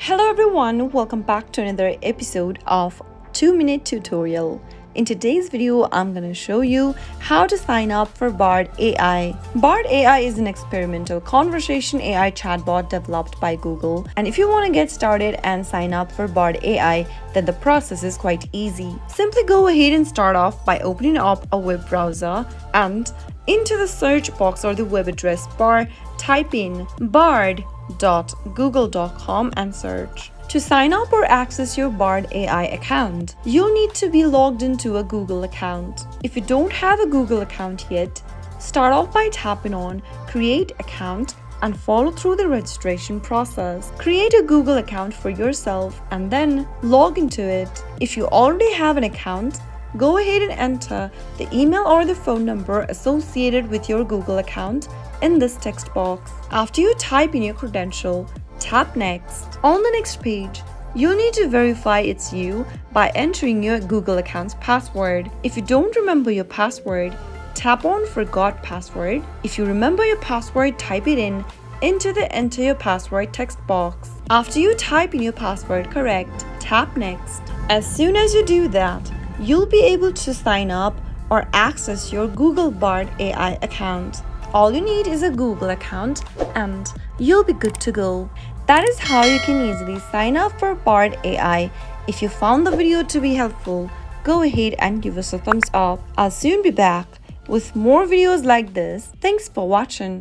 Hello everyone, welcome back to another episode of 2-Minute Tutorial. In today's video, I'm going to show you how to sign up for Bard AI. Bard AI is an experimental conversation AI chatbot developed by Google. And if you want to get started and sign up for Bard AI, then the process is quite easy. Simply go ahead and start off by opening up a web browser and into the search box or the web address bar, type in bard.google.com and search. To sign up or access your Bard AI account, you'll need to be logged into a Google account. If you don't have a Google account yet, start off by tapping on Create Account and follow through the registration process. Create a Google account for yourself and then log into it. If you already have an account, go ahead and enter the email or the phone number associated with your Google account in this text box. After you type in your credential, tap Next. On the next page, you need to verify it's you by entering your Google account's password. If you don't remember your password, tap on Forgot Password. If you remember your password, type it into the Enter Your Password text box. After you type in your password correct, tap Next. As soon as you do that, you'll be able to sign up or access your Google Bard AI account. All you need is a Google account and you'll be good to go. That is how you can easily sign up for Bard AI. If you found the video to be helpful, go ahead and give us a thumbs up. I'll soon be back with more videos like this. Thanks for watching.